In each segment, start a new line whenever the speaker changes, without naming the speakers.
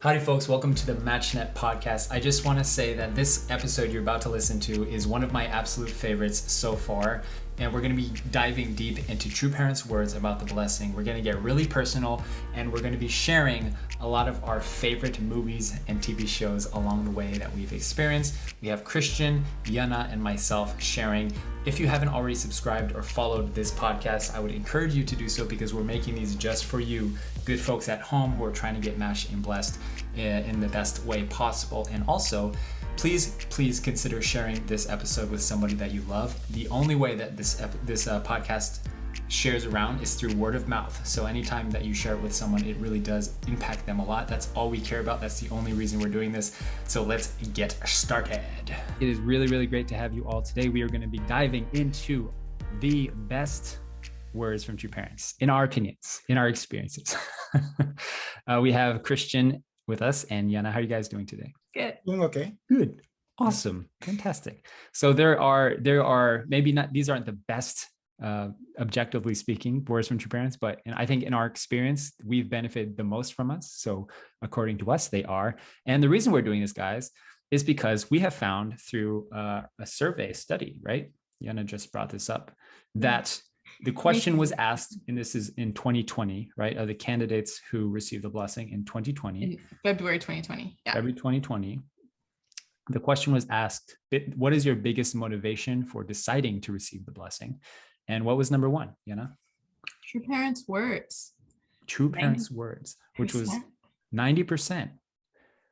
Howdy folks, welcome to the MatchNet podcast. I just want to say that this episode you're about to listen to is one of my absolute favorites so far, and we're going to be diving deep into True Parents' words about the blessing. We're going to get really personal, and we're going to be sharing a lot of our favorite movies and TV shows along the way that we've experienced. We have Christian, Yana, and myself sharing. If you haven't already subscribed or followed this podcast, I would encourage you to do so because we're making these just for you, good folks at home who are trying to get matched and blessed in the best way possible. And also, please consider sharing this episode with somebody that you love. The only way that this podcast shares around is through word of mouth. So anytime that you share it with someone, it really does impact them a lot. That's all we care about. That's the only reason we're doing this. So let's get started. It is really great to have you all today. We are going to be diving into the best words from True Parents, in our opinions, in our experiences. We have Christian with us, and Yana, how are you guys doing today?
Good.
Doing okay.
Good. Awesome. Fantastic. So there are maybe not, these aren't the best objectively speaking words from True Parents, but I think in our experience, we've benefited the most from us. So according to us, they are. And the reason we're doing this, guys, is because we have found through a survey study, right? Yana just brought this up, that the question was asked, and this is in 2020, right? Of the candidates who received the blessing in 2020.
In February 2020. Yeah.
February 2020. The question was asked, what is your biggest motivation for deciding to receive the blessing? And what was number one, Yana?
True Parents' words.
True Parents' words, which was 90%.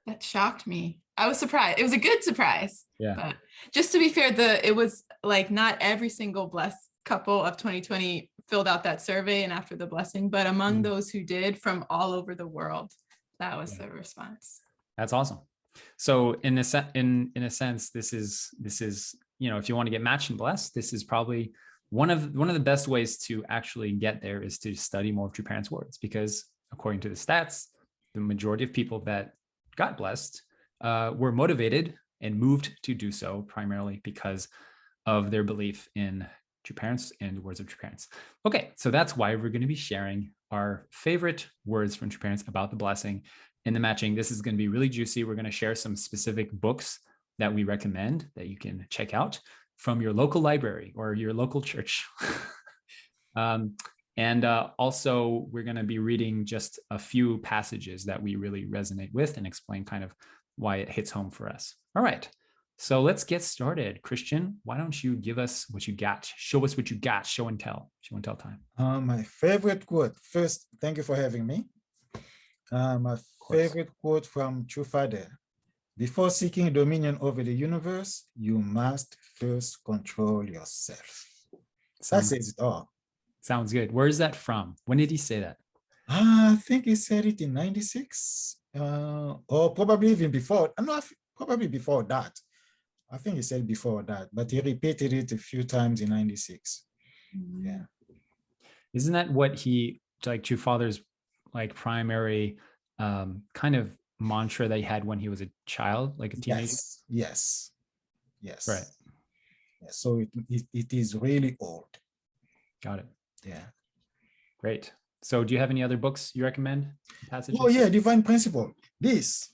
That shocked me. I was surprised. It was a good surprise.
Yeah.
But just to be fair, it was like not every single blessed couple of 2020 filled out that survey and after the blessing, but among those who did from all over the world, that was the response.
That's awesome. So in a sense, this is, if you want to get matched and blessed, this is probably one of the best ways to actually get there is to study more of True Parents' words, because according to the stats, the majority of people that got blessed were motivated and moved to do so primarily because of their belief in True Parents and the words of True Parents. Okay, so that's why we're going to be sharing our favorite words from True Parents about the blessing and the matching. This is going to be really juicy. We're going to share some specific books that we recommend that you can check out from your local library or your local church. Also, we're going to be reading just a few passages that we really resonate with and explain kind of why it hits home for us. All right. So let's get started. Christian, why don't you give us what you got? Show us what you got. Show and tell. Show and tell time.
My favorite quote. First, thank you for having me. My favorite quote from True Father. Before seeking dominion over the universe, you must first control yourself. That says it all.
Sounds good. Where is that from? When did he say that?
I think he said it in 96, or probably even before. No, probably before that. I think he said before that, but he repeated it a few times in 96. Yeah.
Isn't that what True Father's primary kind of mantra that he had when he was a child, like a teenager?
Yes.
Right.
Yeah, so it is really old.
Got it.
Yeah.
Great. So do you have any other books you recommend? Passages?
Oh yeah, Divine Principle. This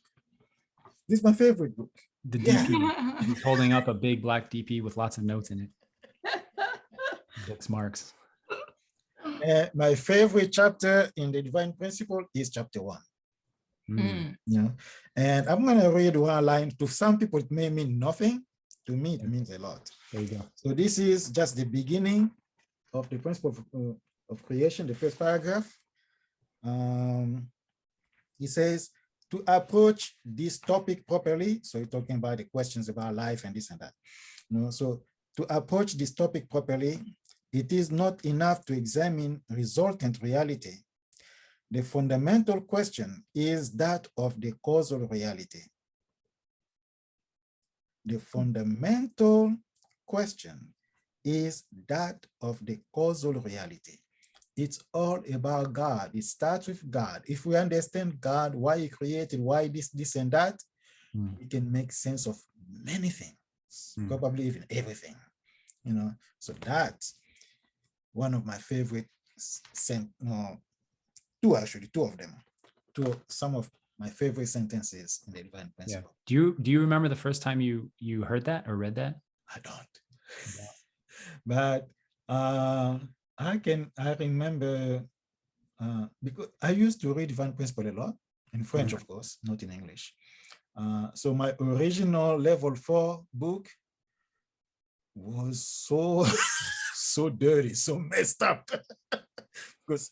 is my favorite book.
The DP. He's holding up a big black DP with lots of notes in it. Books marks.
My favorite chapter in the Divine Principle is chapter 1. Yeah. And I'm going to read one line. To some people, it may mean nothing. To me, it means a lot.
There you go.
So this is just the beginning of the principle of creation, the first paragraph. He says, to approach this topic properly, so you're talking about the questions about life and this and that. So to approach this topic properly, it is not enough to examine resultant reality. The fundamental question is that of the causal reality. The fundamental question is that of the causal reality. It's all about God. It starts with God. If we understand God, why he created, why this and that, we can make sense of many things, probably even everything. So that's one of my favorite, two of them. Some of my favorite sentences in the divine
Yeah.
principle.
Do you remember the first time you heard that or read that?
I don't. But I remember because I used to read divine principle a lot in French, of course, not in English. So my original level 4 book was so so dirty, so messed up because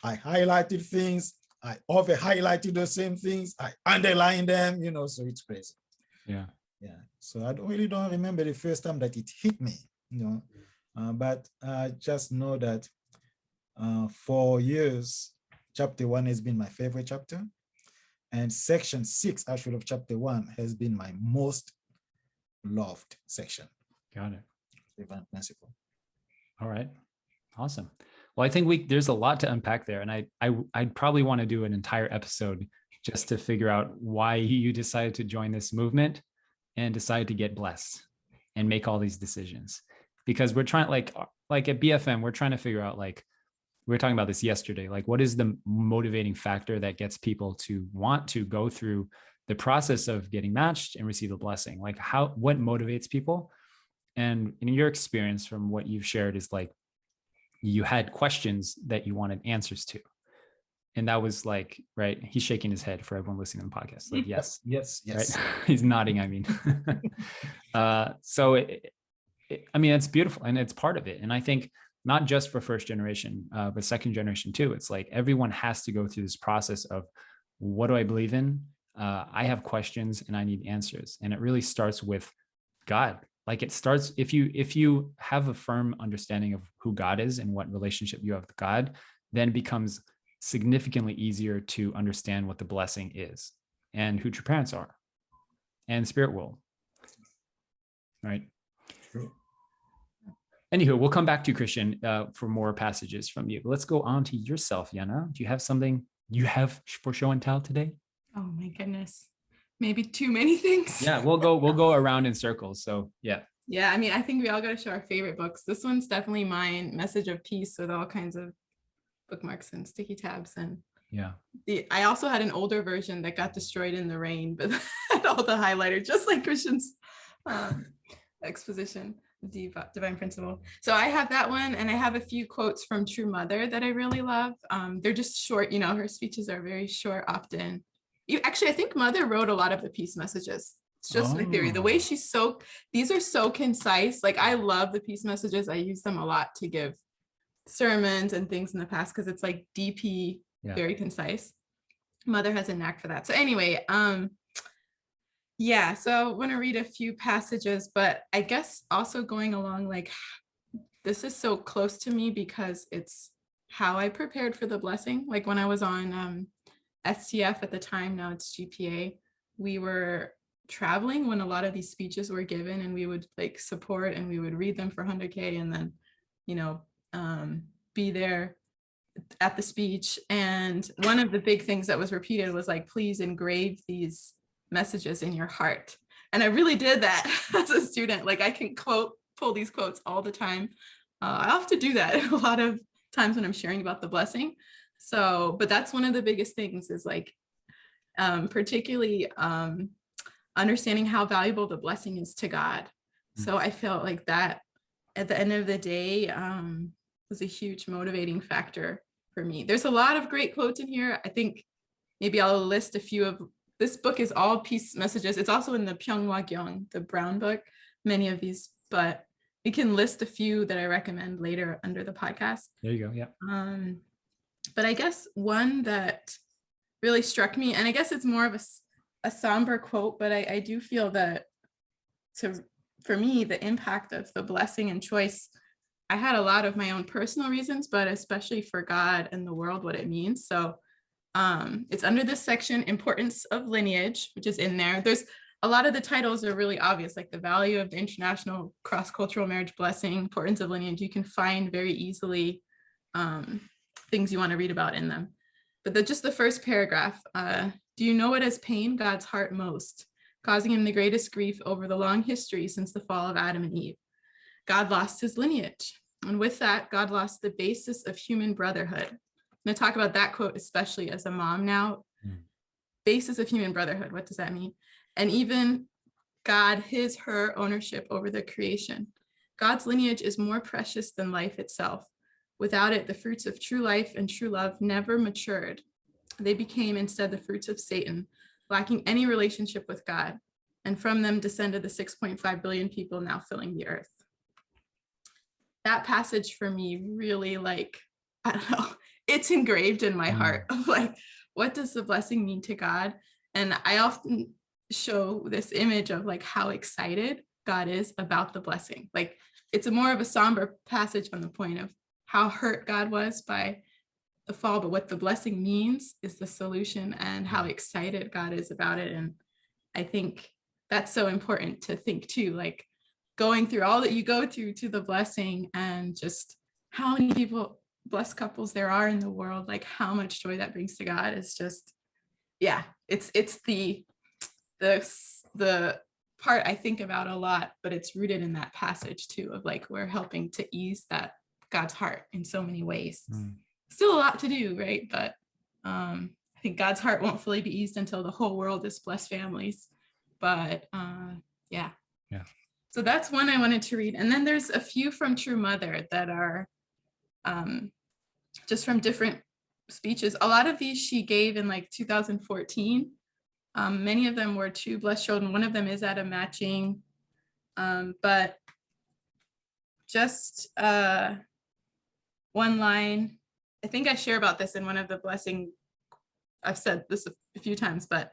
I highlighted things, I over highlighted the same things, I underlined them, so it's crazy.
Yeah.
So I don't remember the first time that it hit me, but I just know that for years, chapter 1 has been my favorite chapter, and section 6 actually of chapter 1 has been my most loved section.
Got it.
Divine principle.
All right. Awesome. Well, I think there's a lot to unpack there, and I'd probably want to do an entire episode just to figure out why you decided to join this movement and decide to get blessed and make all these decisions. Because we're trying, like at BFM, we're trying to figure out, like, we were talking about this yesterday, like, what is the motivating factor that gets people to want to go through the process of getting matched and receive a blessing? Like, what motivates people? And in your experience, from what you've shared, is like, you had questions that you wanted answers to. And that was like, right? He's shaking his head for everyone listening to the podcast. Like, yes. Right? He's nodding, I mean. So, I mean, it's beautiful and it's part of it. And I think not just for first generation, but second generation too. It's like everyone has to go through this process of, what do I believe in? I have questions and I need answers. And it really starts with God. Like, it starts, if you have a firm understanding of who God is and what relationship you have with God, then it becomes significantly easier to understand what the blessing is and who true parents are and spirit world. Right.
True.
Anywho, we'll come back to you, Christian, for more passages from you. But let's go on to yourself, Yana. Do you have something you have for show and tell today?
Oh my goodness. Maybe too many things.
Yeah, we'll go around in circles. So yeah.
Yeah, I mean, I think we all got to show our favorite books. This one's definitely mine, Message of Peace, with all kinds of bookmarks and sticky tabs. And
yeah,
I also had an older version that got destroyed in the rain, but had all the highlighter, just like Christian's exposition of divine principle. So I have that one, and I have a few quotes from True Mother that I really love. They're just short, her speeches are very short often. Actually, I think Mother wrote a lot of the peace messages. It's just my theory. The way these are so concise. Like, I love the peace messages. I use them a lot to give sermons and things in the past because it's like DP, very concise. Mother has a knack for that. So anyway, so I want to read a few passages, but I guess also going along, like, this is so close to me because it's how I prepared for the blessing. Like, when I was on STF at the time, now it's GPA, we were traveling when a lot of these speeches were given, and we would like support and we would read them for 100K and then, be there at the speech. And one of the big things that was repeated was like, please engrave these messages in your heart. And I really did that as a student. Like, I can pull these quotes all the time. I have to do that a lot of times when I'm sharing about the blessing. So, but that's one of the biggest things is like, particularly understanding how valuable the blessing is to God. So I felt like that at the end of the day was a huge motivating factor for me. There's a lot of great quotes in here. I think maybe I'll list a few of, this book is all peace messages. It's also in the Pyeonghwa Gyeong, the brown book, many of these, but we can list a few that I recommend later under the podcast.
There you go. Yeah.
But I guess one that really struck me, and I guess it's more of a somber quote, but I do feel that for me, the impact of the blessing and choice, I had a lot of my own personal reasons, but especially for God and the world, what it means. So it's under this section, Importance of Lineage, which is in there. There's a lot of the titles are really obvious, like the value of the international cross-cultural marriage blessing, importance of lineage. You can find very easily things you want to read about in them. But just the first paragraph, do you know what has pained God's heart most, causing him the greatest grief over the long history since the fall of Adam and Eve? God lost his lineage. And with that, God lost the basis of human brotherhood. I'm going to talk about that quote, especially as a mom now. basis of human brotherhood. What does that mean? And even God, his, her ownership over the creation. God's lineage is more precious than life itself. Without it, the fruits of true life and true love never matured. They became instead the fruits of Satan, lacking any relationship with God. And from them descended the 6.5 billion people now filling the earth. That passage for me really, like, I don't know, it's engraved in my heart of like, what does the blessing mean to God? And I often show this image of like how excited God is about the blessing. Like, it's a more of a somber passage on the point of how hurt God was by the fall, but what the blessing means is the solution and how excited God is about it. And I think that's so important to think too, like going through all that you go through to the blessing, and just how many people, blessed couples there are in the world, like how much joy that brings to God is just, yeah, it's the part I think about a lot, but it's rooted in that passage too, of like, we're helping to ease that God's heart in so many ways. Still a lot to do, right? But I think God's heart won't fully be eased until the whole world is blessed families. But yeah. So that's one I wanted to read. And then there's a few from True Mother that are just from different speeches. A lot of these she gave in like 2014. Many of them were to blessed children. One of them is at a matching, but just one line. I think I share about this in one of the blessing. I've said this a few times, but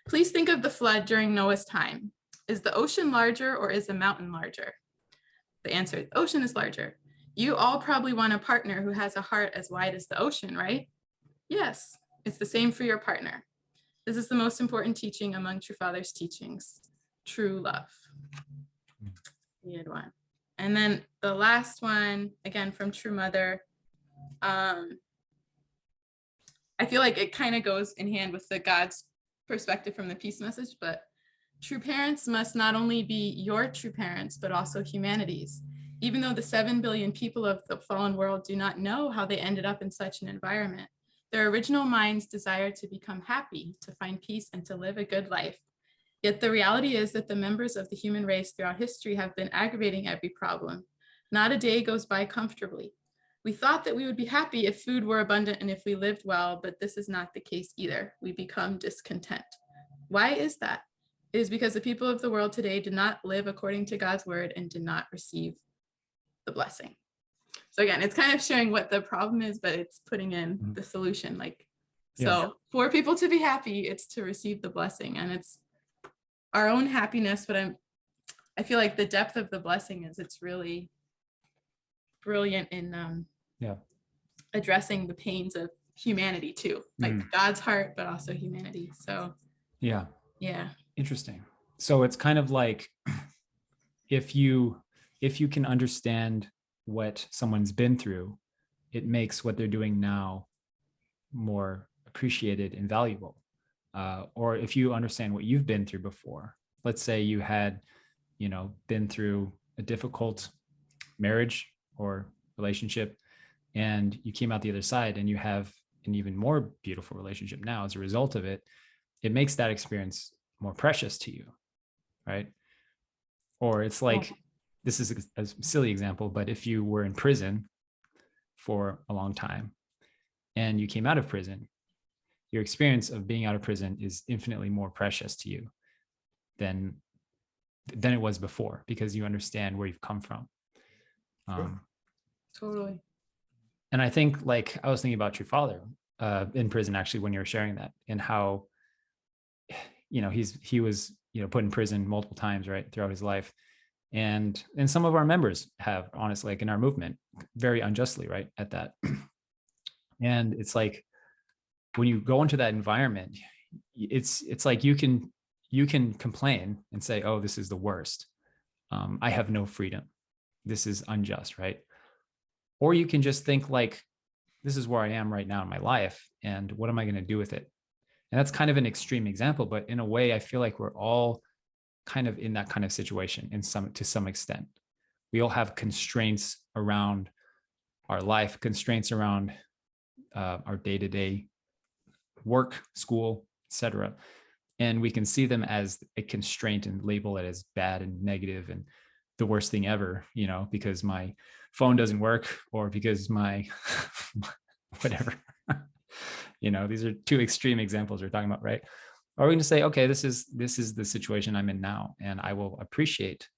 please think of the flood during Noah's time. Is the ocean larger or is the mountain larger? The answer, the ocean is larger. You all probably want a partner who has a heart as wide as the ocean, right? Yes, it's the same for your partner. This is the most important teaching among True Father's teachings, true love. Good one. And then the last one, again, from True Mother. I feel like it kind of goes in hand with the God's perspective from the peace message, but true parents must not only be your true parents, but also humanity's. Even though the 7 billion people of the fallen world do not know how they ended up in such an environment, their original minds desire to become happy, to find peace, and to live a good life. Yet the reality is that the members of the human race throughout history have been aggravating every problem. Not a day goes by comfortably. We thought that we would be happy if food were abundant and if we lived well, but this is not the case either. We become discontent. Why is that? It is because the people of the world today did not live according to God's word and did not receive the blessing. So again, it's kind of showing what the problem is, but it's putting in the solution. Like, so for people to be happy, it's to receive the blessing, and it's our own happiness. But I feel like the depth of the blessing is it's really brilliant in addressing the pains of humanity too, like God's heart, but also humanity. So
yeah.
Interesting.
So it's kind of like if you can understand what someone's been through, it makes what they're doing now more appreciated and valuable. Or if you understand what you've been through before, let's say you had, been through a difficult marriage or relationship, and you came out the other side and you have an even more beautiful relationship now as a result of it, it makes that experience more precious to you, right? Or it's like, this is a silly example, but if you were in prison for a long time and you came out of prison, your experience of being out of prison is infinitely more precious to you than it was before, because you understand where you've come from.
Totally.
And I think, like, I was thinking about True Father in prison, actually, when you were sharing that, and how, he was, put in prison multiple times, right, throughout his life. And some of our members have, honestly, like in our movement, very unjustly, right, at that. And it's like, when you go into that environment, it's like you can complain and say, oh, this is the worst. I have no freedom. This is unjust, right? Or you can just think like, this is where I am right now in my life, and what am I going to do with it? And that's kind of an extreme example, but in a way, I feel like we're all kind of in that kind of situation to some extent. We all have constraints around our life, constraints around our day-to-day work, school, etc. And we can see them as a constraint and label it as bad and negative and the worst thing ever, because my phone doesn't work, or because my whatever. These are two extreme examples we're talking about, right? Or we can say, okay, this is the situation I'm in now, and I will appreciate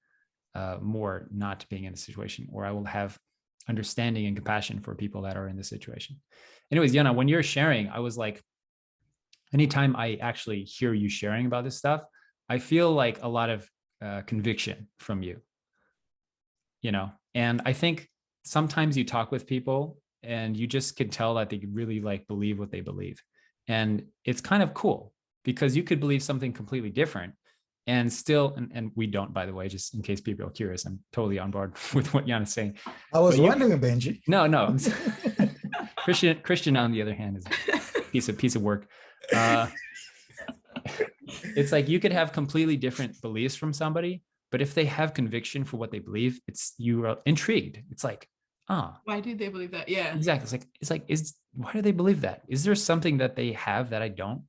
more not being in the situation, or I will have understanding and compassion for people that are in the situation. Anyways, Yana, when you're sharing, I was like, anytime I actually hear you sharing about this stuff, I feel like a lot of conviction from you, and I think sometimes you talk with people and you just could tell that they really like believe what they believe. And it's kind of cool because you could believe something completely different and still, and we don't, by the way, just in case people are curious, I'm totally on board with what Yana's saying.
I was wondering, Benji.
No, Christian, on the other hand, is a piece of work. It's like you could have completely different beliefs from somebody, but if they have conviction for what they believe, you are intrigued. It's like,
why do they believe that? Yeah,
exactly. Why do they believe that? Is there something that they have that I don't?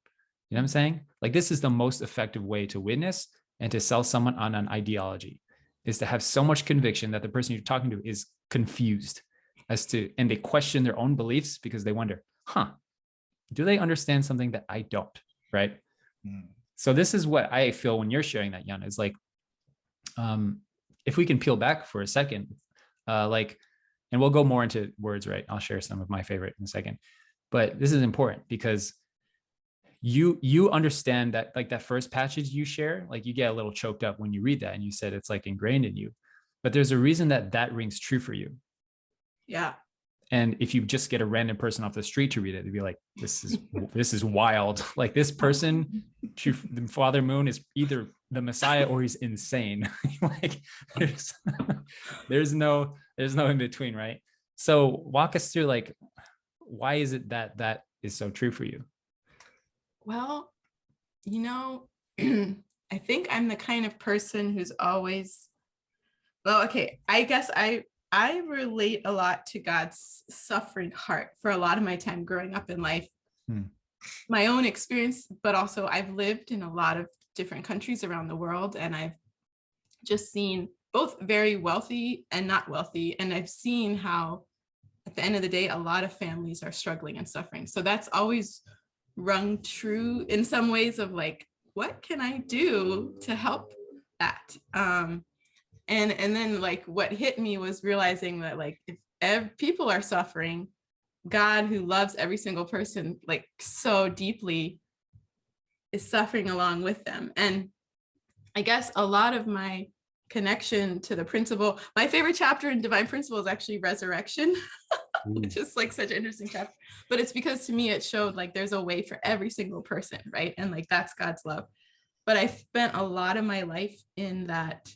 You know what I'm saying? Like, this is the most effective way to witness and to sell someone on an ideology, is to have so much conviction that the person you're talking to is confused and they question their own beliefs because they wonder, do they understand something that I don't? Right. So this is what I feel when you're sharing that, Yana, is like, if we can peel back for a second, and we'll go more into words, right? I'll share some of my favorite in a second, but this is important because you understand that, like, that first passage you share, like, you get a little choked up when you read that, and you said it's like ingrained in you, but there's a reason that rings true for you.
Yeah.
And if you just get a random person off the street to read it, they'd be like, this is wild. Like, this person, Father Moon, is either the Messiah or he's insane. Like, there's no in between, right? So walk us through, like, why is it that is so true for you?
Well, I think I'm the kind of person who's always, I guess I relate a lot to God's suffering heart for a lot of my time growing up in life. My own experience, but also I've lived in a lot of different countries around the world, and I've just seen both very wealthy and not wealthy. And I've seen how at the end of the day, a lot of families are struggling and suffering. So that's always rung true in some ways of like, what can I do to help that? And then, like, what hit me was realizing that, like, if people are suffering, God, who loves every single person like so deeply, is suffering along with them. And I guess a lot of my connection to the principle, my favorite chapter in Divine Principle is actually Resurrection, which is like such an interesting chapter. But it's because to me it showed like there's a way for every single person, right? And like that's God's love. But I spent a lot of my life in that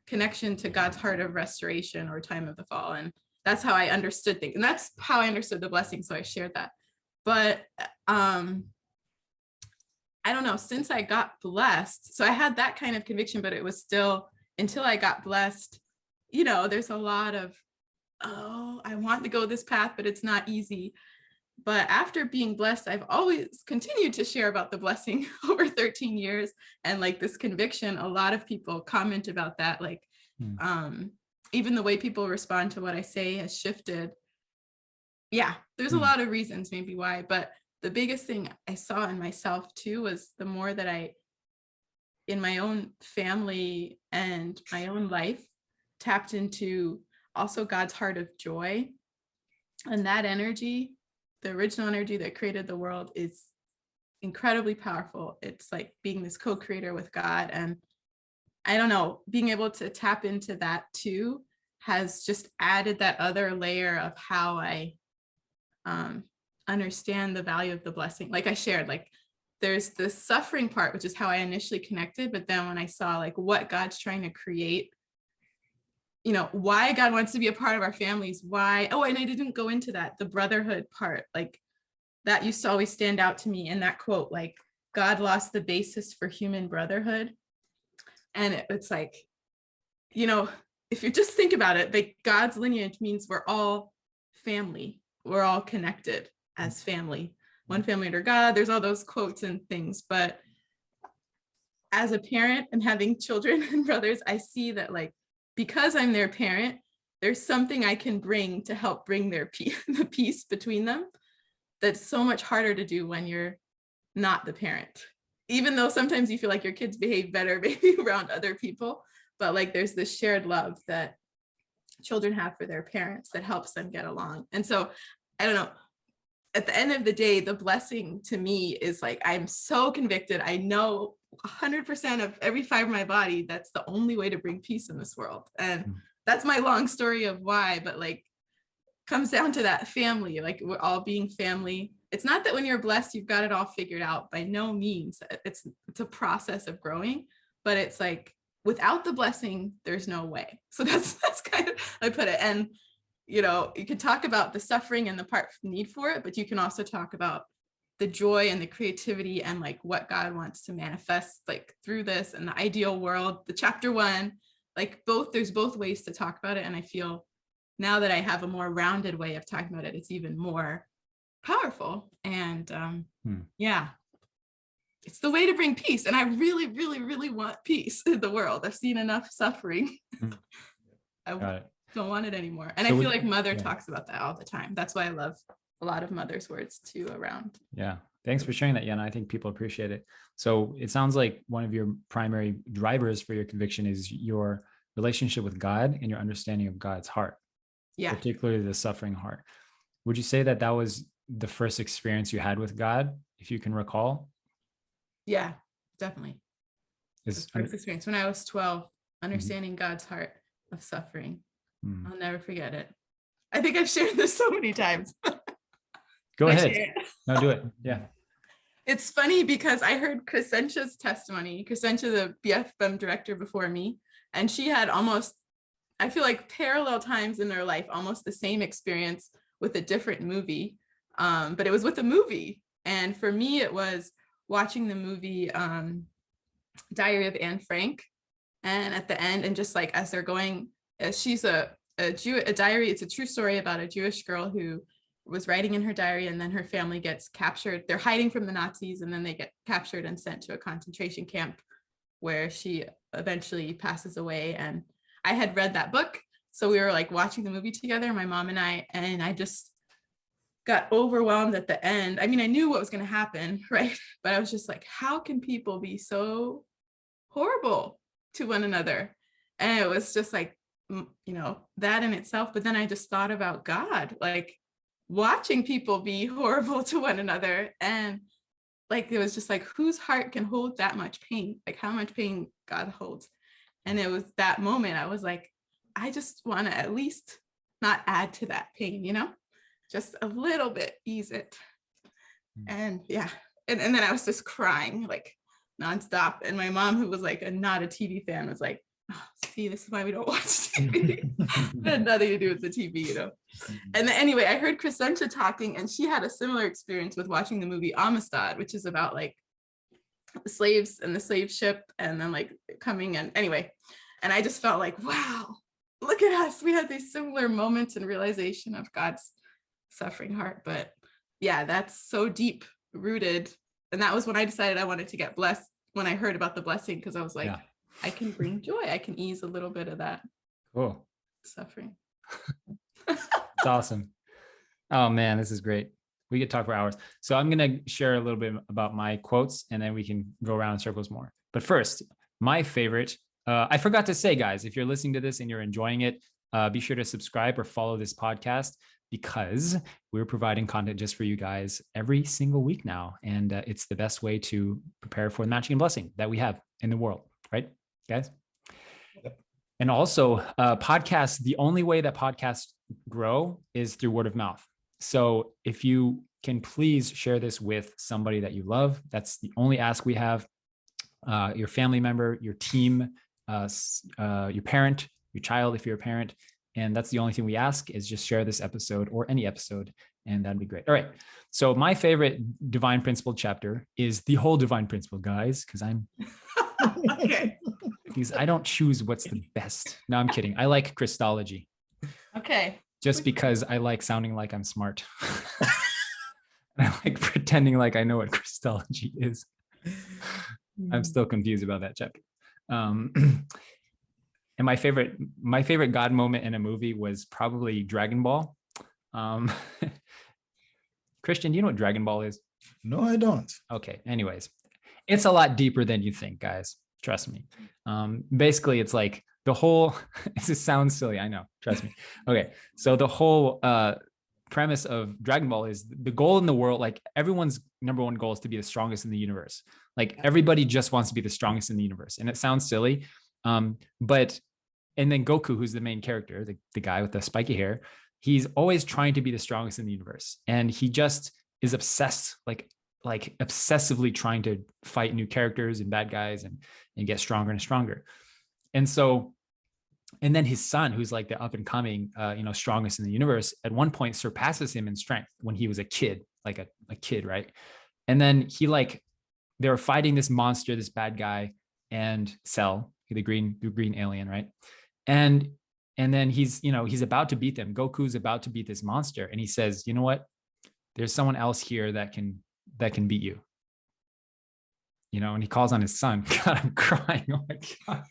connection to God's heart of restoration or time of the fall. And that's how I understood things. And that's how I understood the blessing. So I shared that. But I don't know, since I got blessed, so I had that kind of conviction, but it was still until I got blessed, there's a lot of, I want to go this path, but it's not easy. But after being blessed, I've always continued to share about the blessing over 13 years. And like this conviction, a lot of people comment about that. Like, even the way people respond to what I say has shifted. Yeah, there's a lot of reasons maybe why, but the biggest thing I saw in myself too was the more that I, in my own family and my own life, tapped into also God's heart of joy. And that energy, the original energy that created the world, is incredibly powerful. It's like being this co-creator with God. And I don't know, being able to tap into that too has just added that other layer of how I understand the value of the blessing. Like I shared, like there's the suffering part, which is how I initially connected. But then when I saw like what God's trying to create, why God wants to be a part of our families, why, and I didn't go into that, the brotherhood part, like that used to always stand out to me in that quote, like God lost the basis for human brotherhood. And it's like, if you just think about it, like God's lineage means we're all family. We're all connected as family. one family under God. There's all those quotes and things. But as a parent and having children and brothers, I see that like, because I'm their parent, there's something I can bring to help bring their the peace between them. That's so much harder to do when you're not the parent, even though sometimes you feel like your kids behave better maybe around other people, but like there's this shared love that children have for their parents that helps them get along. And so I don't know, at the end of the day, the blessing to me is like, I'm so convicted. I know 100% of every fiber of my body, that's the only way to bring peace in this world. And that's my long story of why, but like comes down to that family, like we're all being family. It's not that when you're blessed, you've got it all figured out, by no means. It's a process of growing, but it's like without the blessing, there's no way. So that's kind of, I put it. And, you know, you could talk about the suffering and the need for it, but you can also talk about the joy and the creativity and like what God wants to manifest like through this and the ideal world, the chapter 1, like there's both ways to talk about it. And I feel now that I have a more rounded way of talking about it, it's even more powerful. And yeah, it's the way to bring peace. And I really, really, really want peace in the world. I've seen enough suffering. I don't want it anymore. And so I feel like Mother talks about that all the time. That's why I love a lot of Mother's words too around.
Yeah. Thanks for sharing that, Yana. I think people appreciate it. So it sounds like one of your primary drivers for your conviction is your relationship with God and your understanding of God's heart. Yeah. Particularly the suffering heart. Would you say that that was the first experience you had with God, if you can recall?
Yeah, definitely. First experience when I was 12, understanding God's heart of suffering. I'll never forget it. I think I've shared this so many times.
Go ahead. No, do it. Yeah.
It's funny because I heard Crescentia's testimony. Crescentia, the BFM director before me, and she had almost, I feel like parallel times in her life, almost the same experience with a different movie. But it was with a movie. And for me, it was watching the movie Diary of Anne Frank. And at the end, and just like as they're going, she's a diary, it's a true story about a Jewish girl who was writing in her diary, and then her family gets captured. They're hiding from the Nazis, and then they get captured and sent to a concentration camp where she eventually passes away. And I had read that book, so we were like watching the movie together, my mom and I just got overwhelmed at the end. I mean, I knew what was going to happen, right? But I was just like, how can people be so horrible to one another? And it was just like, you know, that in itself. But then I just thought about God, like watching people be horrible to one another. And like, it was just like, whose heart can hold that much pain? Like how much pain God holds. And it was that moment I was like, I just want to at least not add to that pain, you know, just a little bit, ease it. And yeah. And then I was just crying like nonstop. And my mom, who was like not a TV fan, was like, oh, see, this is why we don't watch TV. It had nothing to do with the TV, you know. And then anyway, I heard Crescentia talking, and she had a similar experience with watching the movie Amistad, which is about like the slaves and the slave ship, and then like coming, and anyway. And I just felt like, wow, look at us. We had these similar moments and realization of God's suffering heart. But yeah, that's so deep rooted. And that was when I decided I wanted to get blessed, when I heard about the blessing, because I was like, I can bring joy. I can ease a little bit of that suffering.
It's awesome. Oh man, this is great. We could talk for hours. So I'm going to share a little bit about my quotes, and then we can go around in circles more. But first, my favorite, I forgot to say, guys, if you're listening to this and you're enjoying it, be sure to subscribe or follow this podcast, because we're providing content just for you guys every single week now. And it's the best way to prepare for the matching and blessing that we have in the world, right, guys? Yep. And also podcasts, the only way that podcasts grow is through word of mouth. So if you can please share this with somebody that you love, that's the only ask we have. Your family member, your team, your parent, your child, if you're a parent. And that's the only thing we ask, is just share this episode or any episode, and that'd be great. All right. So my favorite divine principle chapter is the whole divine principle, guys, because I'm
okay.
Because I don't choose what's the best. No, I'm kidding. I like Christology.
Okay.
Just because I like sounding like I'm smart. I like pretending like I know what Christology is. I'm still confused about that chapter. And my favorite God moment in a movie was probably Dragon Ball. Christian, do you know what Dragon Ball is?
No, I don't.
Okay. Anyways, it's a lot deeper than you think, guys. Trust me. Basically, it's like the whole. This sounds silly, I know. Trust me. Okay, so the whole premise of Dragon Ball is the goal in the world. Like everyone's number one goal is to be the strongest in the universe. Like everybody just wants to be the strongest in the universe, and it sounds silly, but and then Goku, who's the main character, the guy with the spiky hair, he's always trying to be the strongest in the universe, and he just is obsessed, like obsessively trying to fight new characters and bad guys and get stronger and stronger. And so, and then his son, who's like the up and coming, strongest in the universe, at one point surpasses him in strength when he was a kid, like a kid, right? And then they were fighting this monster, this bad guy, and Cell, the green alien, right? And then he's about to beat them. Goku's about to beat this monster, and he says, "You know what? There's someone else here that can beat you." And he calls on his son. God, I'm crying. Oh my God.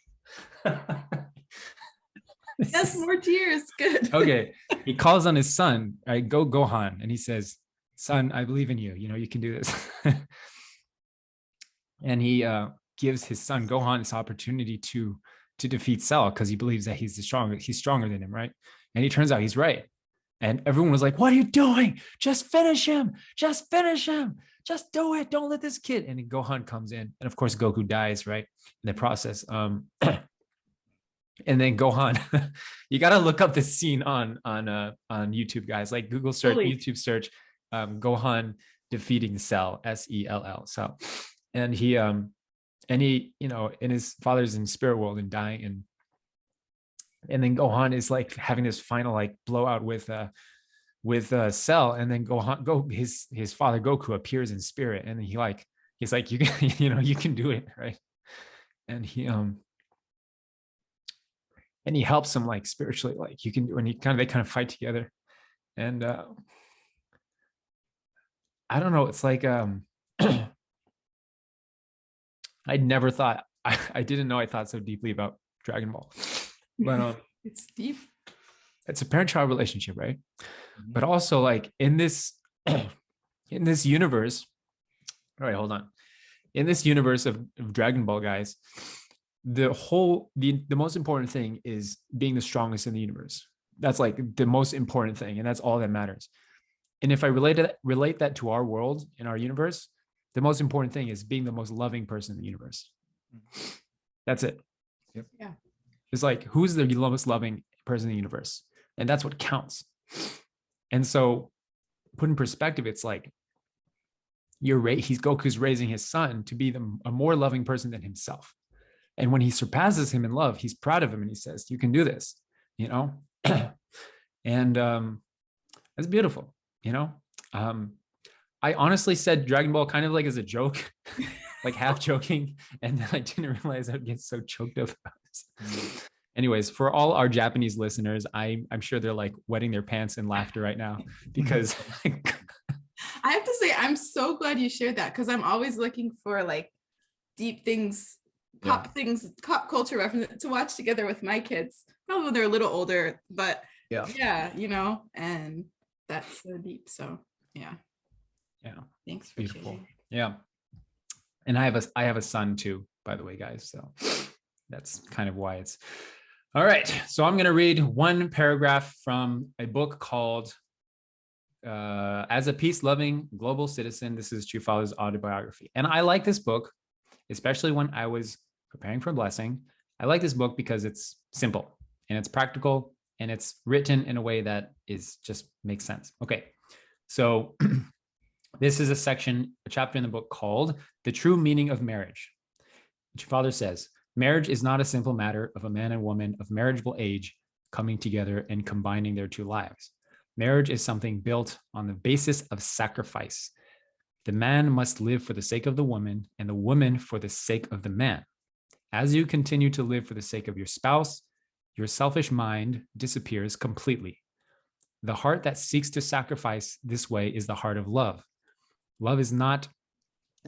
Yes, more tears. Good.
Okay. He calls on his son, right? Gohan. And he says, "Son, I believe in you. You can do this." And he gives his son Gohan this opportunity to defeat Cell because he believes that he's stronger than him, right? And he turns out he's right. And everyone was like, "What are you doing? Just finish him. Just finish him. Just do it. Don't let this kid." And then Gohan comes in. And of course, Goku dies, right? In the process. And then Gohan, you got to look up this scene on YouTube, guys. Like Google search, YouTube search, Gohan defeating Cell, Sell. So, and he, in his father's in spirit world and dying, and then Gohan is like having this final like blowout with Cell, and then his father Goku appears in spirit, and he's like, "You can, you can do it," right? And he helps him like spiritually, like you can do, and they kind of fight together. And I don't know, it's like I never thought I didn't know I thought so deeply about Dragon Ball, but
It's deep.
it's a parent-child relationship, right? But also like in this universe, all right, hold on, in this universe of Dragon Ball, guys, the most important thing is being the strongest in the universe. That's like the most important thing, and that's all that matters. And if I relate that to our world, in our universe, the most important thing is being the most loving person in the universe. That's it.
Yep.
Yeah.
It's like, who's the most loving person in the universe? And that's what counts. And so put in perspective, it's like Goku's raising his son to be a more loving person than himself. And when he surpasses him in love, he's proud of him and he says, "You can do this," and that's beautiful. I honestly said Dragon Ball kind of like as a joke, like half joking, and then I didn't realize I'd get so choked up about this. Anyways, for all our Japanese listeners, I'm sure they're like wetting their pants in laughter right now because
I have to say, I'm so glad you shared that, because I'm always looking for like deep things, pop culture reference to watch together with my kids. Probably when they're a little older, but yeah, and that's so deep. So yeah. Thanks for
beautiful.
sharing.
Yeah. And I have a son too, by the way, guys. So that's kind of why it's all right. So I'm going to read one paragraph from a book called As a Peace-Loving Global Citizen. This is True Father's autobiography. And I like this book, especially when I was preparing for blessing. I like this book because it's simple and it's practical and it's written in a way that just makes sense. Okay. So this is a chapter in the book called The True Meaning of Marriage. Your father says, "Marriage is not a simple matter of a man and woman of marriageable age coming together and combining their two lives. Marriage is something built on the basis of sacrifice. The man must live for the sake of the woman and the woman for the sake of the man. As you continue to live for the sake of your spouse, your selfish mind disappears completely. The heart that seeks to sacrifice this way is the heart of love. Love is not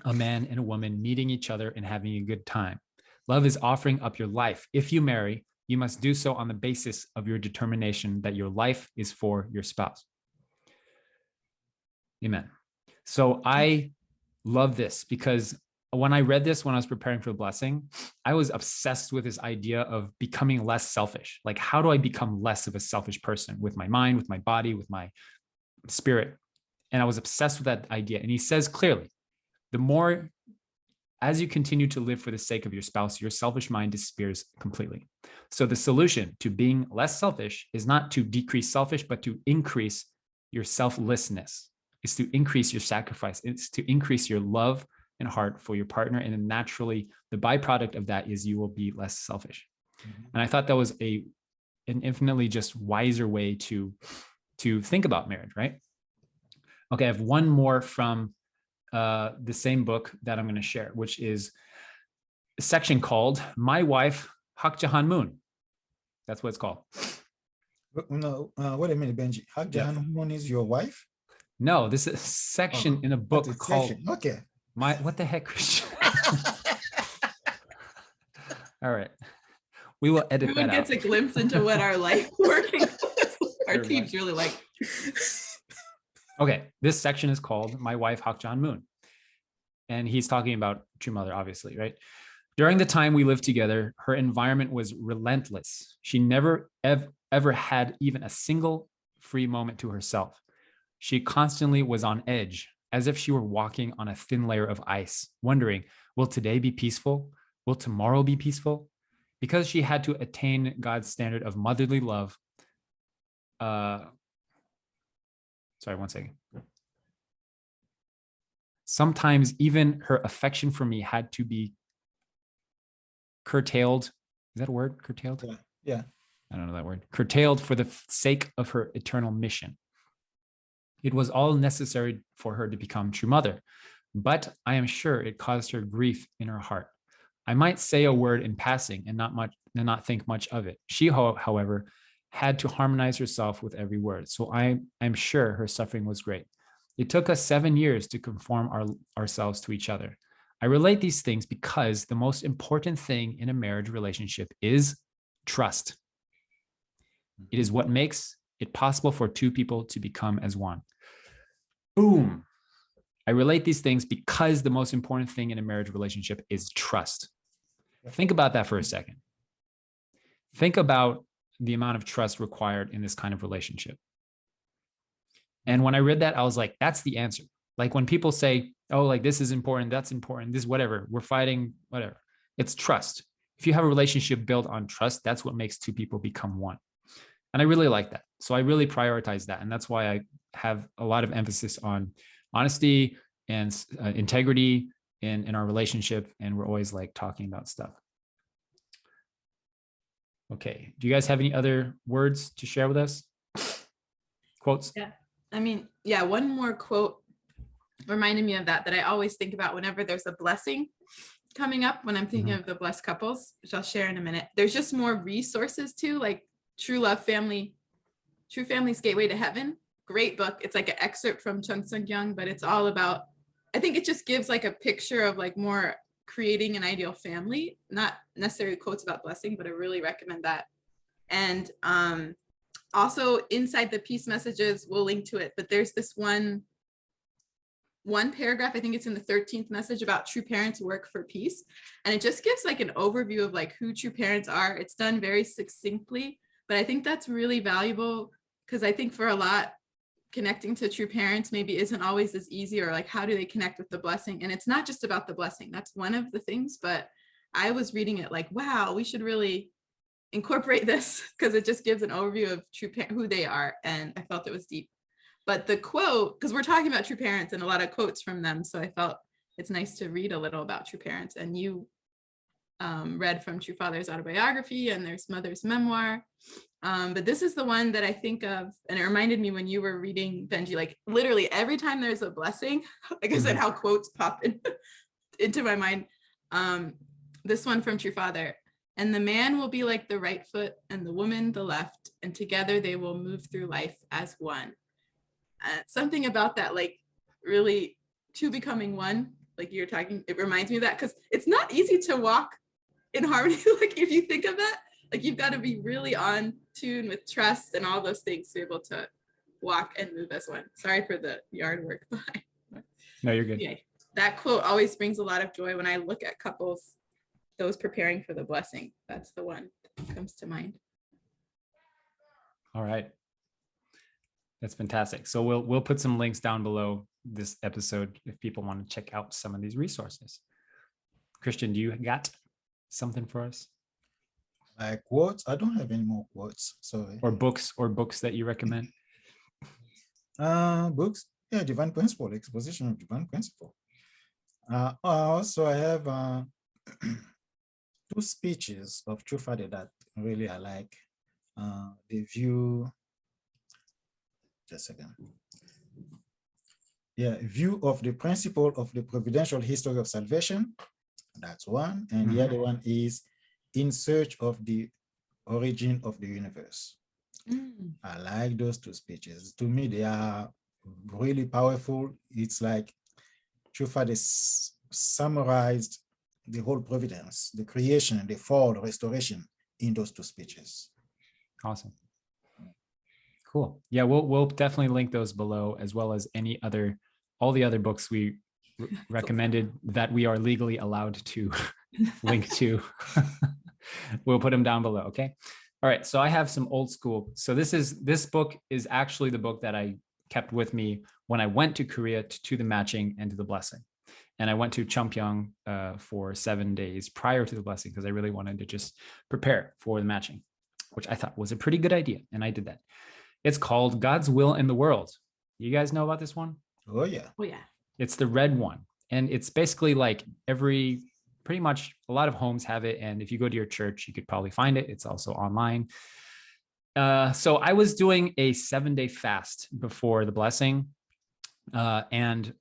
a man and a woman meeting each other and having a good time. Love is offering up your life. If you marry, you must do so on the basis of your determination that your life is for your spouse. Amen. So I love this because when I read this, when I was preparing for the blessing, I was obsessed with this idea of becoming less selfish. Like, how do I become less of a selfish person with my mind, with my body, with my spirit? And I was obsessed with that idea. And he says clearly, the more, as you continue to live for the sake of your spouse, your selfish mind disappears completely. So the solution to being less selfish is not to decrease selfish, but to increase your selflessness. It's to increase your sacrifice. It's to increase your love and heart for your partner. And then naturally, the byproduct of that is you will be less selfish. And I thought that was an infinitely just wiser way to think about marriage, right? Okay, I have one more from the same book that I'm going to share, which is a section called My Wife, Hak Jahan Moon. That's what it's called.
No, wait a minute, Benji. Hak Jahan Moon is your wife?
No, this is a section in a book called
Okay.
What the heck, Christian? All right. We will edit
Everyone
that out.
gets a glimpse into what our life working. Our team's really like.
Okay, this section is called My Wife, Hak Jahan Moon. And he's talking about true mother, obviously, right? During the time we lived together, her environment was relentless. She never ever had even a single free moment to herself. She constantly was on edge, as if she were walking on a thin layer of ice, wondering, will today be peaceful? Will tomorrow be peaceful? Because she had to attain God's standard of motherly love. Sorry, one second. Sometimes even her affection for me had to be curtailed. Is that a word? Curtailed?
Yeah.
I don't know that word. Curtailed for the sake of her eternal mission. It was all necessary for her to become true mother, but I am sure it caused her grief in her heart. I might say a word in passing and not think much of it. She, however, had to harmonize herself with every word. So I'm sure her suffering was great. It took us 7 years to conform ourselves to each other. I relate these things because the most important thing in a marriage relationship is trust. It is what makes it possible for two people to become as one. Boom. I relate these things because the most important thing in a marriage relationship is trust. Think about that for a second. Think about the amount of trust required in this kind of relationship. And when I read that, I was like, that's the answer. Like when people say, oh, like this is important, that's important, this, whatever, we're fighting, whatever. It's trust. If you have a relationship built on trust, that's what makes two people become one. And I really like that. So I really prioritize that. And that's why I have a lot of emphasis on honesty and integrity in our relationship. And we're always like talking about stuff. Okay. Do you guys have any other words to share with us? Quotes?
Yeah. I mean, yeah, one more quote reminded me of that I always think about whenever there's a blessing coming up, when I'm thinking of the blessed couples, which I'll share in a minute. There's just more resources too, like True Family's Gateway to Heaven. Great book. It's like an excerpt from Chung Sung Young, but it's all about, I think it just gives like a picture of like more creating an ideal family, not necessarily quotes about blessing, but I really recommend that. And also inside the peace messages, we'll link to it, but there's this one paragraph, I think it's in the 13th message, about true parents work for peace. And it just gives like an overview of like who true parents are. It's done very succinctly, but I think that's really valuable because I think for a lot, connecting to true parents maybe isn't always as easy, or like, how do they connect with the blessing? And it's not just about the blessing. That's one of the things, but I was reading it like, wow, we should really incorporate this because it just gives an overview of who they are. And I felt it was deep. But the quote, because we're talking about true parents and a lot of quotes from them, so I felt it's nice to read a little about true parents. And you read from True Father's autobiography and there's Mother's memoir. But this is the one that I think of, and it reminded me when you were reading, Benji, like literally every time there's a blessing, like I said, how quotes pop into my mind. This one from True Father. And the man will be like the right foot and the woman the left, and together they will move through life as one. Something about that like really two becoming one, like you're talking, it reminds me of that, because it's not easy to walk in harmony. Like if you think of that, like you've got to be really on tune with trust and all those things to be able to walk and move as one. Sorry for the yard work behind.
No, you're good.
Yeah, that quote always brings a lot of joy when I look at couples, those preparing for the blessing. That's the one that comes to mind.
All right. That's fantastic. So we'll put some links down below this episode if people want to check out some of these resources. Christian, do you got something for us?
Like quotes? I don't have any more quotes. Sorry.
Or books that you recommend?
Books. Yeah, Divine Principle, Exposition of Divine Principle. Also, I have two speeches of True Father that really I like. The view. Just a second. Yeah, view of the principle of the providential history of salvation. That's one. And the other one is In Search of the Origin of the Universe. I like those two speeches. To me, they are really powerful. It's like True Father summarized the whole providence, the creation, the fall, the restoration in those two speeches.
Awesome. Cool. Yeah, we'll definitely link those below, as well as all the other books we recommended that we are legally allowed to link to. We'll put them down below. Okay. All right. So I have some old school. So this book is actually the book that I kept with me when I went to Korea to the matching and to the blessing. And I went to Cheongpyeong for 7 days prior to the blessing because I really wanted to just prepare for the matching, which I thought was a pretty good idea. And I did that. It's called God's Will in the World. You guys know about this one?
Oh, yeah.
Oh, yeah.
It's the red one. And it's basically like pretty much a lot of homes have it. And if you go to your church, you could probably find it. It's also online. So I was doing a 7-day fast before the blessing. And,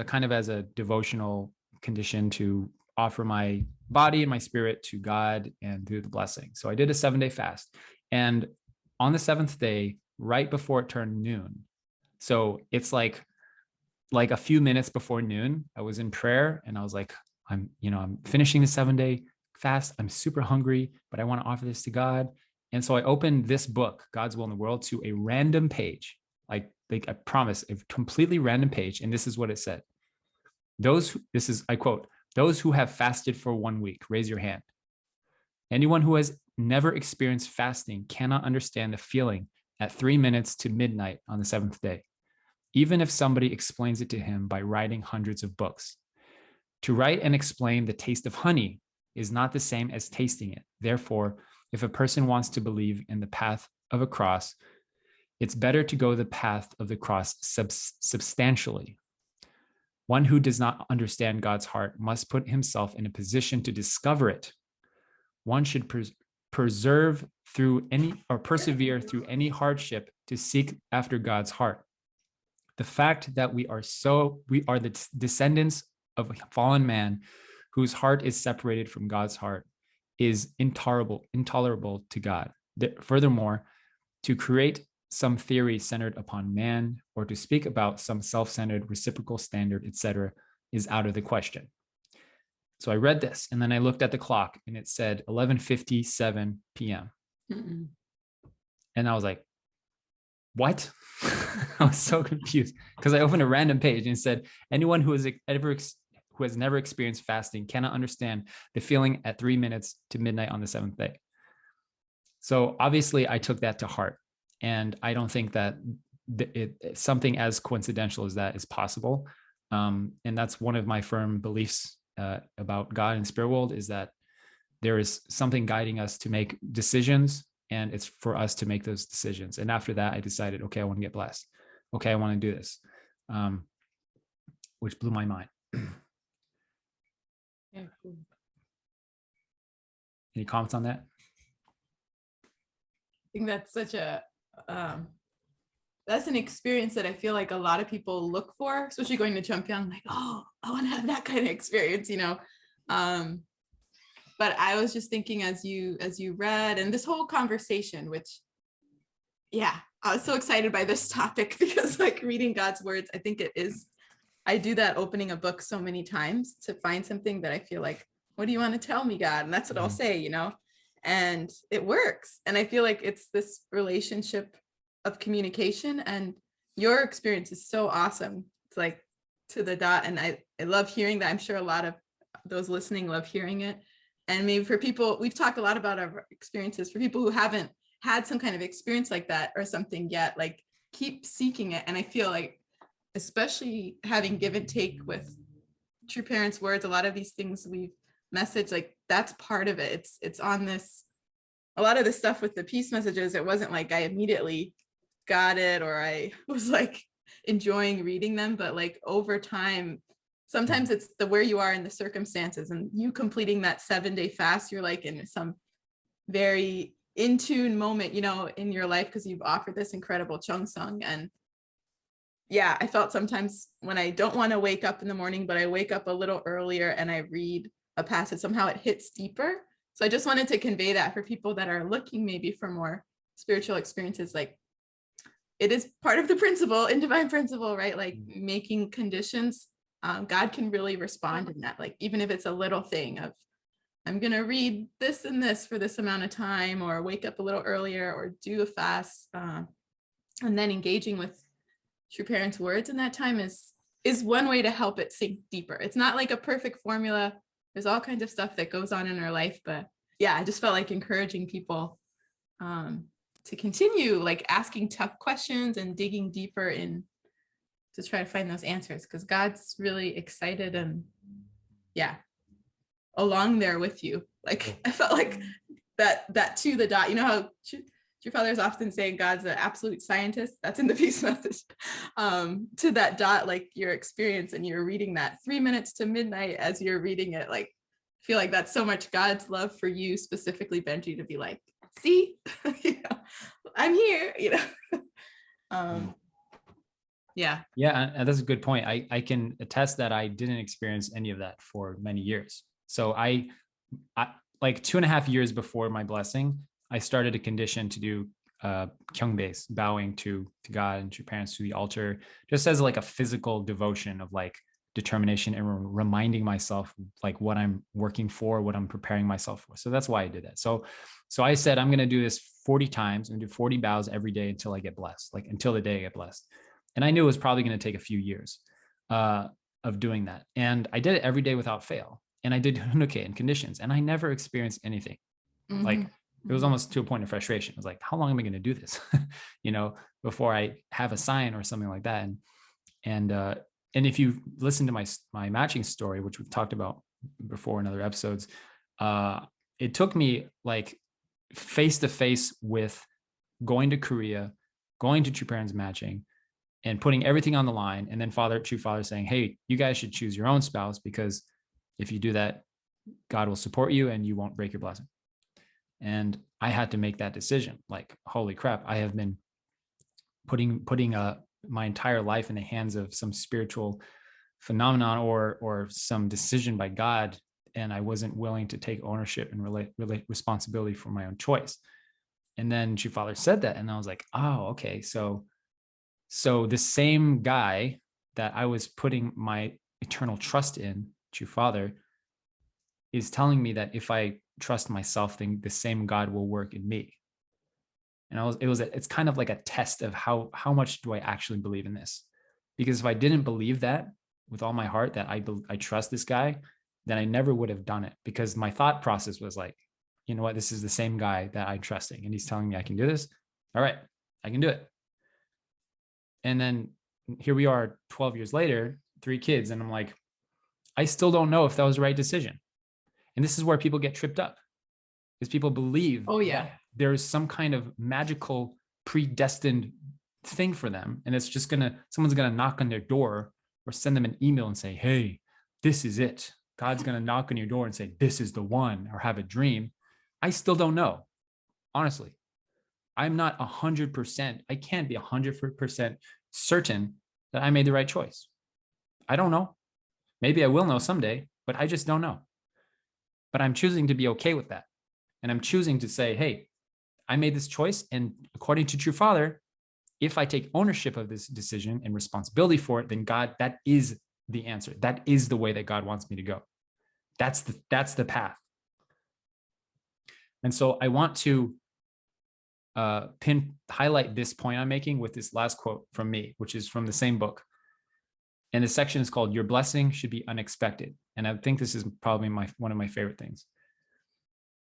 kind of as a devotional condition to offer my body and my spirit to God and through the blessing. So I did a 7-day fast. And on the 7th day, right before it turned noon. So it's like a few minutes before noon, I was in prayer and I was like, I'm finishing the 7-day fast. I'm super hungry, but I want to offer this to God. And so I opened this book, God's Will in the World, to a random page. Like I promise, a completely random page. And this is what it said. I quote, "Those who have fasted for 1 week, raise your hand. Anyone who has never experienced fasting cannot understand the feeling at 3 minutes to midnight on the 7th day, even if somebody explains it to him by writing hundreds of books. To write and explain the taste of honey is not the same as tasting it. Therefore, if a person wants to believe in the path of a cross, it's better to go the path of the cross substantially. One who does not understand God's heart must put himself in a position to discover it. One should persevere through any hardship to seek after God's heart. The fact that we are the descendants of a fallen man whose heart is separated from God's heart is intolerable to God. Furthermore, to create some theory centered upon man or to speak about some self-centered reciprocal standard, etc., is out of the question." So I read this and then I looked at the clock and it said 11:57 p.m. And I was like, what? I was so confused because I opened a random page and it said, anyone who has never experienced fasting cannot understand the feeling at 3 minutes to midnight on the 7th day. So obviously I took that to heart. And I don't think that something as coincidental as that is possible. And that's one of my firm beliefs about God and spirit world, is that there is something guiding us to make decisions, and it's for us to make those decisions. And after that, I decided, okay, I want to get blessed. Okay, I want to do this, which blew my mind.
Yeah, cool.
Any comments on that?
I think that's that's an experience that I feel like a lot of people look for, especially going to Cheongpyeong, like, oh, I want to have that kind of experience, But I was just thinking as you read and this whole conversation, which, yeah, I was so excited by this topic because like reading God's words, I think it is I do that opening a book so many times to find something that I feel like, what do you want to tell me, God? And that's what I'll say, you know, and it works. And I feel like it's this relationship of communication, and your experience is so awesome. It's like to the dot. And I love hearing that. I'm sure a lot of those listening love hearing it. And maybe for people, we've talked a lot about our experiences. For people who haven't had some kind of experience like that or something yet, like keep seeking it. And I feel like, especially having give and take with True Parents Words, a lot of these things we've messaged, like that's part of it. It's on this, a lot of the stuff with the peace messages, it wasn't like I immediately got it or I was like enjoying reading them, but like over time, sometimes it's the where you are in the circumstances, and you completing that 7-day fast, you're like in some very in tune moment, you know, in your life, because you've offered this incredible Cheongsong. And yeah, I felt sometimes when I don't want to wake up in the morning, but I wake up a little earlier and I read a passage, somehow it hits deeper. So I just wanted to convey that for people that are looking maybe for more spiritual experiences. Like, it is part of the principle, in divine principle, right? Like making conditions, God can really respond in that. Like, even if it's a little thing of, I'm going to read this and this for this amount of time, or wake up a little earlier, or do a fast, and then engaging with True Parents Words in that time is one way to help it sink deeper. It's not like a perfect formula. There's all kinds of stuff that goes on in our life, but yeah, I just felt like encouraging people to continue like asking tough questions and digging deeper in to try to find those answers, because God's really excited and yeah, along there with you. Like, I felt like that to the dot, you know how your fathers often say God's an absolute scientist. That's in the peace message. To that dot, like your experience, and you're reading that 3 minutes to midnight as you're reading it. Like, I feel like that's so much God's love for you, specifically Benji, to be like, see, you know, I'm here, you know. Yeah.
Yeah, and that's a good point. I can attest that I didn't experience any of that for many years. So I like 2.5 years before my blessing, I started a condition to do kyungbaes, bowing to God and to parents, to the altar, just as like a physical devotion of like determination and reminding myself like what I'm working for, what I'm preparing myself for. So that's why I did that. So I said, I'm going to do this 40 times. I'm going to do 40 bows every day until I get blessed, like until the day I get blessed. And I knew it was probably going to take a few years of doing that. And I did it every day without fail. And I did Hanukkah in conditions, and I never experienced anything. Mm-hmm. Like, it was almost to a point of frustration. I was like, how long am I going to do this? You know, before I have a sign or something like that. And if you listen to my matching story, which we've talked about before in other episodes, it took me like face to face with going to Korea, going to True Parents Matching, and putting everything on the line. And then True Father saying, hey, you guys should choose your own spouse, because if you do that, God will support you and you won't break your blessing. And I had to make that decision. Like, holy crap, I have been putting my entire life in the hands of some spiritual phenomenon or some decision by God, and I wasn't willing to take ownership and relate responsibility for my own choice. And then True Father said that, and I was like, oh, okay. So the same guy that I was putting my eternal trust in, True Father, is telling me that if I trust myself, then the same God will work in me. And it's kind of like a test of how much do I actually believe in this? Because if I didn't believe that with all my heart, that I trust this guy, then I never would have done it, because my thought process was like, you know what, this is the same guy that I'm trusting, and he's telling me I can do this. All right, I can do it. And then here we are 12 years later, 3 kids. And I'm like, I still don't know if that was the right decision. And this is where people get tripped up, because people believe that there's some kind of magical predestined thing for them. And it's just someone's going to knock on their door or send them an email and say, hey, this is it. God's going to knock on your door and say, this is the one, or have a dream. I still don't know. Honestly, I'm not 100%. I can't be 100% certain that I made the right choice. I don't know. Maybe I will know someday, but I just don't know. But I'm choosing to be okay with that. And I'm choosing to say, hey, I made this choice. And according to True Father, if I take ownership of this decision and responsibility for it, then God, that is the answer. That is the way that God wants me to go. That's the path. And so I want to highlight this point I'm making with this last quote from me, which is from the same book. And the section is called "Your Blessing Should Be Unexpected." And I think this is probably one of my favorite things.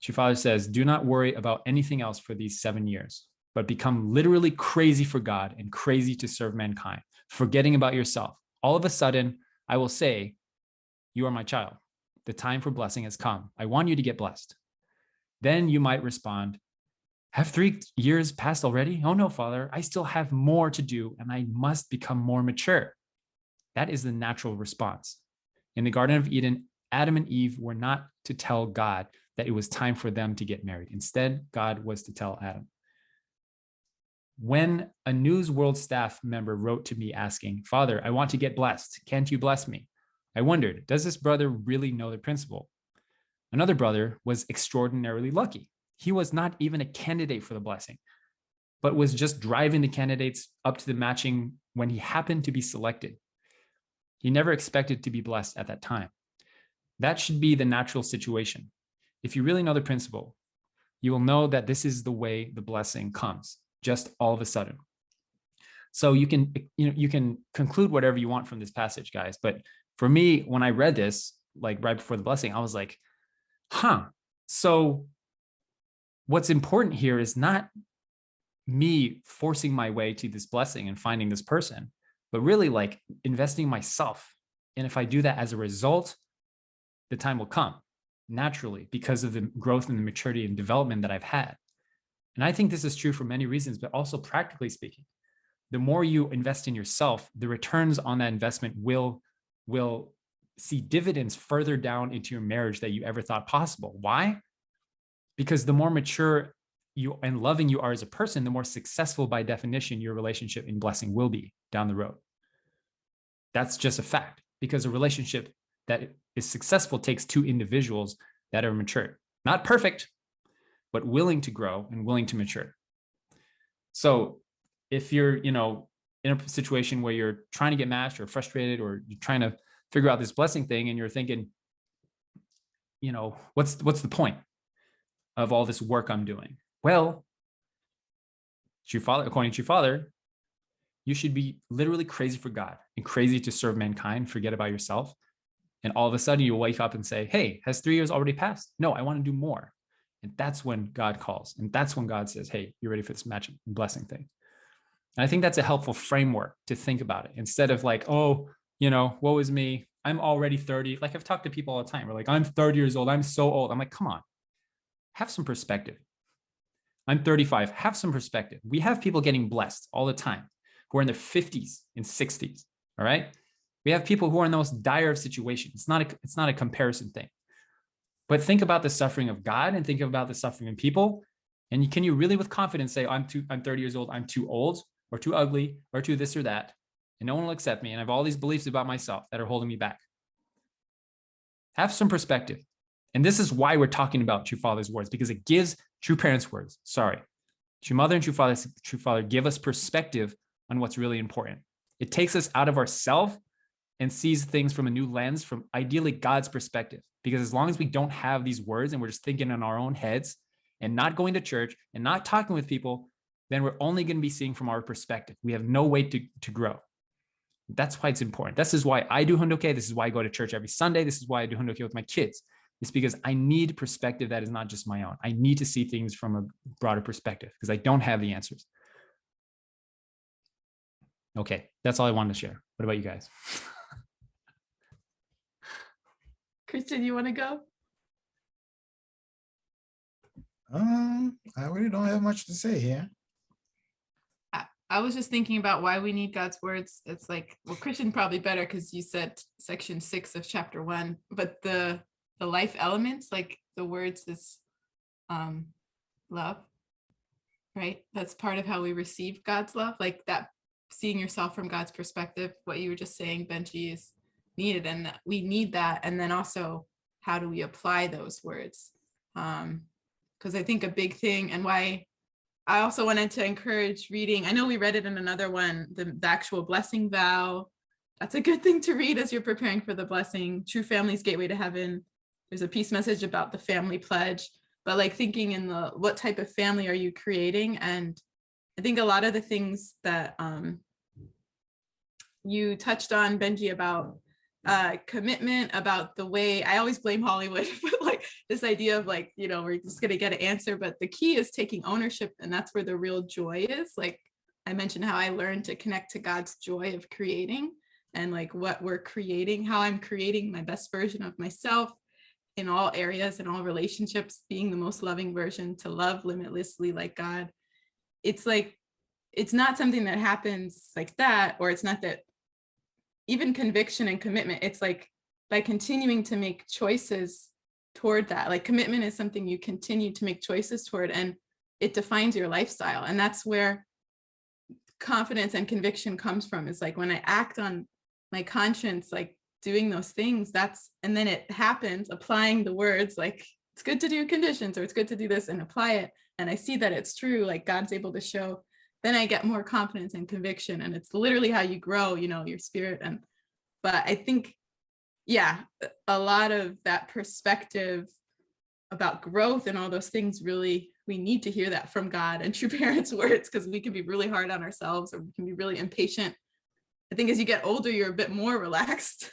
Your Father says, "Do not worry about anything else for these 7 years, but become literally crazy for God and crazy to serve mankind, forgetting about yourself. All of a sudden, I will say, you are my child. The time for blessing has come. I want you to get blessed." Then you might respond, "Have 3 years passed already? Oh no, Father, I still have more to do and I must become more mature." That is the natural response. In the Garden of Eden, Adam and Eve were not to tell God that it was time for them to get married. Instead, God was to tell Adam. When a News World staff member wrote to me asking, "Father, I want to get blessed. Can't you bless me?" I wondered, does this brother really know the principle? Another brother was extraordinarily lucky. He was not even a candidate for the blessing, but was just driving the candidates up to the matching when he happened to be selected. He never expected to be blessed at that time. That should be the natural situation. If you really know the principle, you will know that this is the way the blessing comes, just all of a sudden. So you can conclude whatever you want from this passage, guys. But for me, when I read this, like right before the blessing, I was like, so what's important here is not me forcing my way to this blessing and finding this person, but really like investing myself. And if I do that as a result, the time will come naturally because of the growth and the maturity and development that I've had. And I think this is true for many reasons, but also practically speaking, the more you invest in yourself, the returns on that investment will see dividends further down into your marriage that you ever thought possible. Why? Because the more mature you and loving you are as a person, the more successful by definition your relationship in blessing will be down the road. That's just a fact, because a relationship that is successful takes two individuals that are mature, not perfect, but willing to grow and willing to mature. So if you're, in a situation where you're trying to get matched or frustrated, or you're trying to figure out this blessing thing and you're thinking, what's the point of all this work I'm doing? Well, according to your Father, you should be literally crazy for God and crazy to serve mankind, forget about yourself. And all of a sudden you wake up and say, "Hey, has 3 years already passed? No, I want to do more." And that's when God calls. And that's when God says, "Hey, you ready for this match blessing thing?" And I think that's a helpful framework to think about it, instead of like, "Oh, woe is me. I'm already 30. Like I've talked to people all the time. We're like, "I'm 30 years old. I'm so old." I'm like, come on, have some perspective. I'm 35. Have some perspective. We have people getting blessed all the time who are in their 50s and 60s. All right. We have people who are in the most dire of situations. It's not a comparison thing. But think about the suffering of God and think about the suffering of people. And can you really with confidence say, I'm 30 years old, I'm too old or too ugly or too this or that, and no one will accept me, and I have all these beliefs about myself that are holding me back? Have some perspective. And this is why we're talking about True Father's words, because it gives true parents' words. True Mother and True Father give us perspective on what's really important. It takes us out of ourself and sees things from a new lens, from ideally God's perspective. Because as long as we don't have these words and we're just thinking in our own heads and not going to church and not talking with people, then we're only going to be seeing from our perspective. We have no way to grow. That's why it's important. This is why I do Hundoke. This is why I go to church every Sunday. This is why I do Hundoke with my kids. It's because I need perspective that is not just my own. I need to see things from a broader perspective because I don't have the answers. Okay, that's all I wanted to share. What about you guys?
Kristen, you want to go?
I really don't have much to say here.
I was just thinking about why we need God's words. It's like, well, Christian probably better because you said section 6 of chapter 1, but the life elements, like the words is love, right? That's part of how we receive God's love, like that, seeing yourself from God's perspective. What you were just saying, Benji, is needed, and that we need that. And then also, how do we apply those words? Because I think a big thing, and why I also wanted to encourage reading, I know we read it in another one, the actual blessing vow, that's a good thing to read as you're preparing for the blessing. True Family's Gateway to Heaven. There's a peace message about the family pledge, but like thinking in the, what type of family are you creating? And I think a lot of the things that you touched on, Benji, about commitment, about the way, I always blame Hollywood, but like this idea of like, you know, we're just going to get an answer, but the key is taking ownership, and that's where the real joy is. Like I mentioned how I learned to connect to God's joy of creating, and like what we're creating, how I'm creating my best version of myself in all areas, in all relationships, being the most loving version, to love limitlessly like God. It's like, it's not something that happens like that, or it's not that, even conviction and commitment, it's like by continuing to make choices toward that. Like commitment is something you continue to make choices toward, and it defines your lifestyle. And that's where confidence and conviction comes from. Is like when I act on my conscience, like doing those things, that's, and then it happens, applying the words like it's good to do conditions, or it's good to do this, and apply it. And I see that it's true, like God's able to show, then I get more confidence and conviction. And it's literally how you grow, you know, your spirit. And, but I think, yeah, a lot of that perspective about growth and all those things, really, we need to hear that from God and True Parents' words, because we can be really hard on ourselves, or we can be really impatient. I think as you get older, you're a bit more relaxed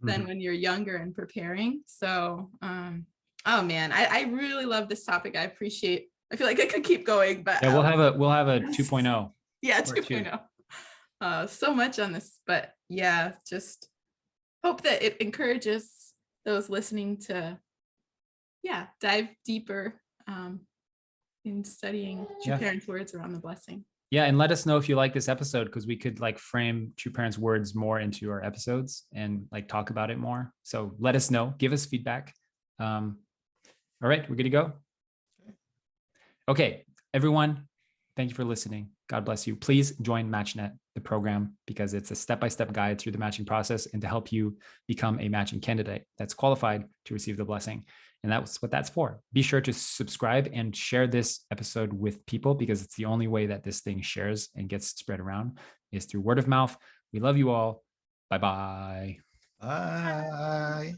than when you're younger and preparing. So, oh man, I really love this topic. I feel like I could keep going, but
yeah, we'll have a 2.0.
Yeah, 2.0. So much on this, but yeah, just hope that it encourages those listening to, yeah, dive deeper in studying True Parents' words around the blessing.
Yeah, and let us know if you like this episode, because we could like frame True Parents' words more into our episodes and like talk about it more. So let us know, give us feedback. All right, we're good to go. Okay, everyone, thank you for listening. God bless you. Please join MatchNet, the program, because it's a step-by-step guide through the matching process and to help you become a matching candidate that's qualified to receive the blessing. And that's what that's for. Be sure to subscribe and share this episode with people, because it's the only way that this thing shares and gets spread around is through word of mouth. We love you all. Bye-bye.
Bye.